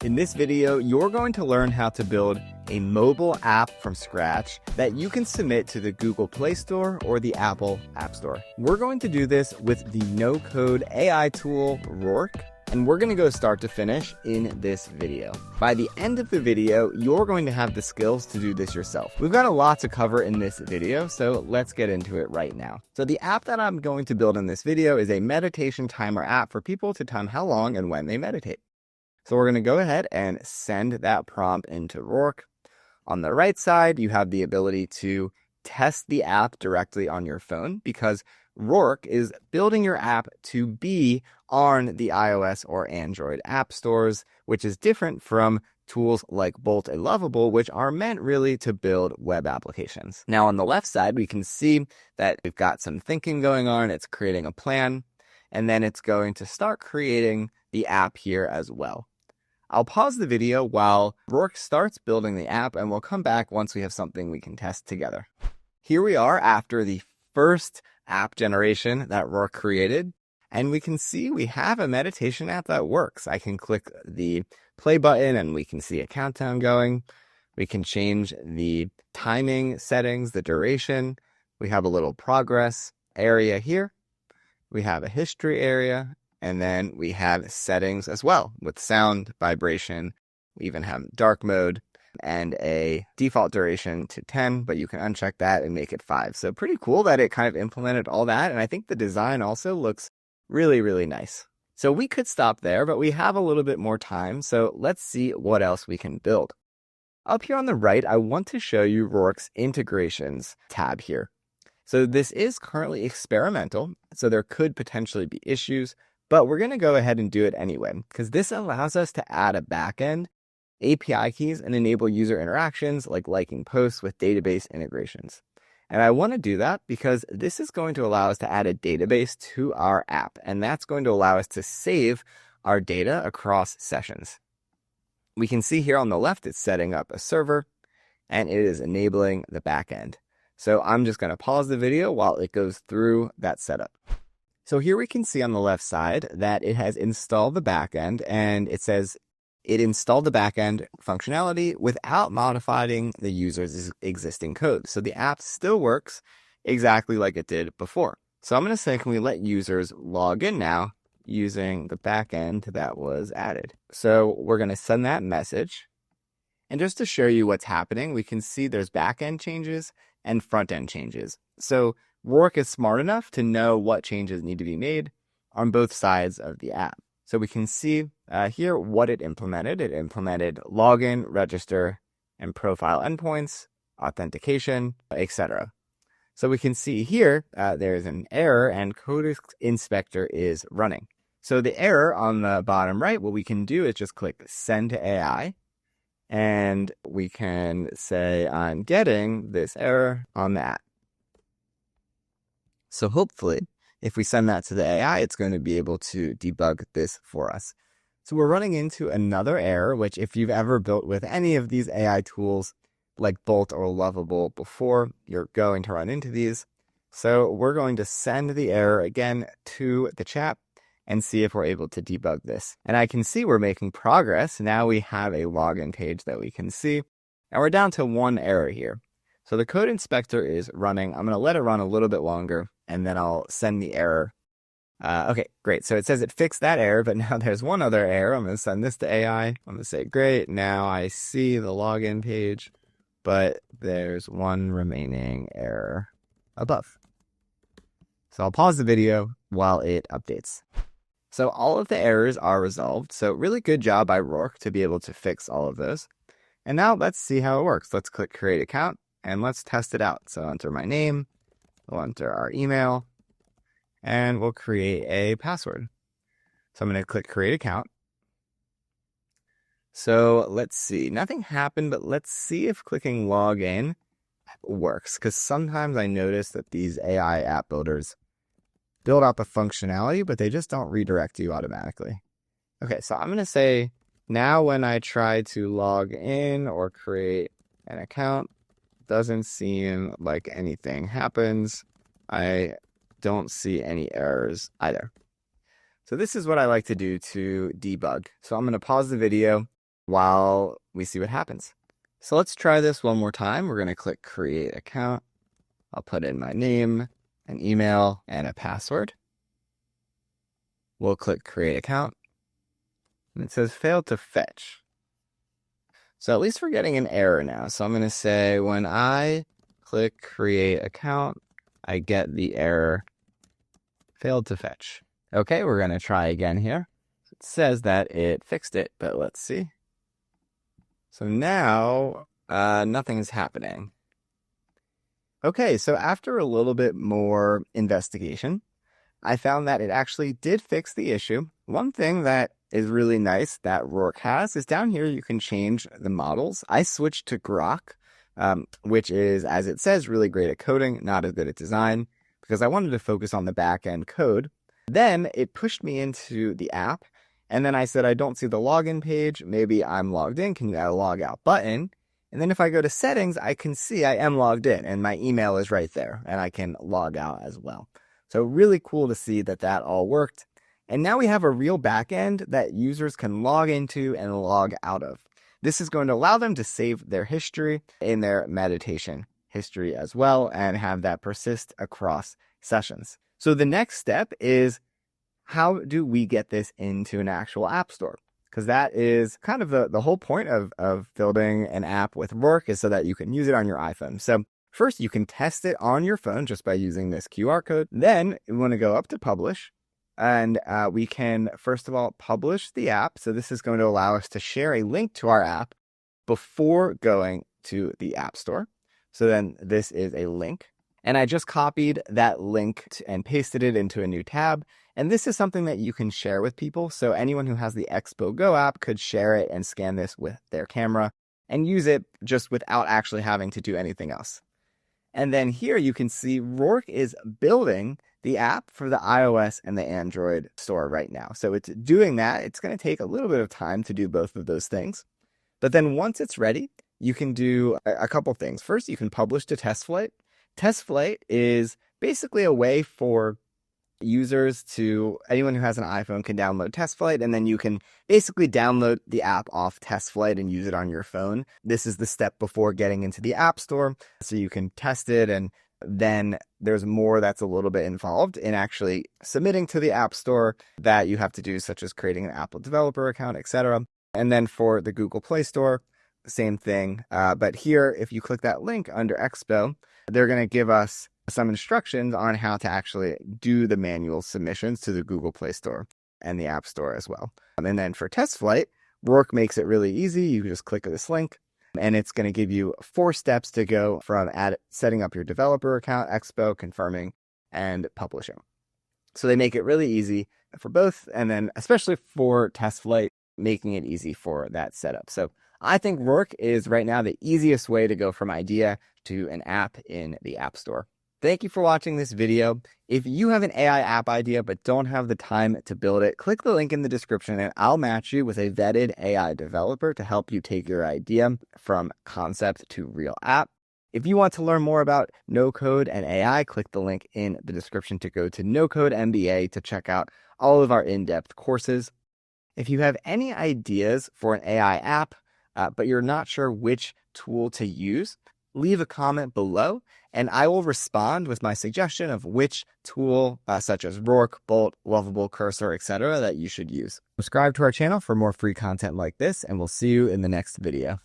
In this video, you're going to learn how to build a mobile app from scratch that you can submit to the Google Play Store or the Apple App Store. We're going to do this with the no-code AI tool Rork, and we're going to go start to finish in this video. By the end of the video, you're going to have the skills to do this yourself. We've got a lot to cover in this video, so let's get into it right now. So the app that I'm going to build in this video is a meditation timer app for people to time how long and when they meditate. So we're going to go ahead and send that prompt into Rork. On the right side, you have the ability to test the app directly on your phone because Rork is building your app to be on the iOS or Android app stores, which is different from tools like Bolt and Lovable, which are meant really to build web applications. Now on the left side, we can see that we've got some thinking going on. It's creating a plan, and then it's going to start creating the app here as well. I'll pause the video while Rork starts building the app, and we'll come back once we have something we can test together. Here we are after the first app generation that Rork created, and we can see we have a meditation app that works. I can click the play button and we can see a countdown going. We can change the timing settings, the duration. We have a little progress area here. We have a history area. And then we have settings as well with sound, vibration. We even have dark mode and a default duration to 10, but you can uncheck that and make it 5. So pretty cool that it kind of implemented all that. And I think the design also looks really, really nice. So we could stop there, but we have a little bit more time. So let's see what else we can build. Up here on the right, I want to show you Rork's integrations tab here. So this is currently experimental, so there could potentially be issues. But we're going to go ahead and do it anyway, because this allows us to add a backend, API keys, and enable user interactions like liking posts with database integrations. And I want to do that because this is going to allow us to add a database to our app, and that's going to allow us to save our data across sessions. We can see here on the left, it's setting up a server, and it is enabling the backend. So I'm just going to pause the video while it goes through that setup. So here we can see on the left side that it has installed the backend, and it says it installed the backend functionality without modifying the user's existing code. So the app still works exactly like it did before. So I'm going to say, can we let users log in now using the backend that was added? So we're going to send that message. And just to show you what's happening, we can see there's backend changes and front end changes. So Rork is smart enough to know what changes need to be made on both sides of the app. So we can see here what it implemented. It implemented login, register, and profile endpoints, authentication, etc. So we can see here there's an error and Code Inspector is running. So the error on the bottom right, what we can do is just click Send to AI. And we can say, I'm getting this error on the app. So hopefully, if we send that to the AI, it's going to be able to debug this for us. So we're running into another error, which if you've ever built with any of these AI tools like Bolt or Lovable before, you're going to run into these. So we're going to send the error again to the chat and see if we're able to debug this. And I can see we're making progress. Now we have a login page that we can see, and we're down to one error here. So the Code Inspector is running. I'm going to let it run a little bit longer, and then I'll send the error. Okay, great. So it says it fixed that error, but now there's one other error. I'm going to send this to AI. I'm going to say, great, now I see the login page, but there's one remaining error above. So I'll pause the video while it updates. So all of the errors are resolved. So really good job by Rork to be able to fix all of those. And now let's see how it works. Let's click Create Account. And let's test it out. So enter my name, we'll enter our email, and we'll create a password. So I'm going to click Create Account. So let's see, nothing happened, but let's see if clicking Login works. Because sometimes I notice that these AI app builders build out the functionality, but they just don't redirect you automatically. Okay, so I'm going to say, now when I try to log in or create an account, doesn't seem like anything happens. I don't see any errors either. So this is what I like to do to debug. So I'm going to pause the video while we see what happens. So let's try this one more time. We're going to click create account. I'll put in my name, an email, and a password. We'll click create account. And it says failed to fetch. So at least we're getting an error now. So I'm going to say when I click create account, I get the error failed to fetch. Okay, we're going to try again here. It says that it fixed it, but let's see. So now nothing is happening. Okay, so after a little bit more investigation, I found that it actually did fix the issue. One thing that is really nice that Rork has is down here you can change the models. I switched to Grok, which is, as it says, really great at coding, not as good at design, because I wanted to focus on the back-end code. Then it pushed me into the app, and then I said, I don't see the login page. Maybe I'm logged in. Can you add a logout button? And then if I go to settings, I can see I am logged in, and my email is right there, and I can log out as well. So really cool to see that that all worked. And now we have a real backend that users can log into and log out of. This is going to allow them to save their history in their meditation history as well and have that persist across sessions. So the next step is, how do we get this into an actual app store? Because that is kind of the whole point of building an app with Rork, is so that you can use it on your iPhone. So first, you can test it on your phone just by using this QR code. Then we want to go up to publish. And we can, first of all, publish the app. So this is going to allow us to share a link to our app before going to the App Store. So then this is a link. And I just copied that link and pasted it into a new tab. And this is something that you can share with people. So anyone who has the Expo Go app could share it and scan this with their camera and use it just without actually having to do anything else. And then here you can see Rork is building the app for the iOS and the Android store right now. So it's doing that. It's going to take a little bit of time to do both of those things. But then once it's ready, you can do a couple things. First, you can publish to test flight. Test flight is basically a way for users anyone who has an iPhone can download Test Flight, and then you can basically download the app off Test Flight and use it on your phone. This is the step before getting into the App Store, so you can test it, and then there's more that's a little bit involved in actually submitting to the App Store that you have to do, such as creating an Apple developer account, etc. And then for the Google Play Store, same thing. But here, if you click that link under Expo, they're going to give us some instructions on how to actually do the manual submissions to the Google Play Store and the App Store as well. And then for Test Flight, Rork makes it really easy. You just click this link, and it's going to give you 4 steps to go from setting up your developer account, Expo, confirming, and publishing. So they make it really easy for both, and then especially for Test Flight, making it easy for that setup. So I think Rork is right now the easiest way to go from idea to an app in the App Store. Thank you for watching this video. If you have an AI app idea but don't have the time to build it, click the link in the description and I'll match you with a vetted AI developer to help you take your idea from concept to real app. If you want to learn more about no code and AI, click the link in the description to go to No Code MBA to check out all of our in-depth courses. If you have any ideas for an AI app, but you're not sure which tool to use, leave a comment below and I will respond with my suggestion of which tool, such as Rork, Bolt, Lovable, Cursor, etc., that you should use. Subscribe to our channel for more free content like this, and we'll see you in the next video.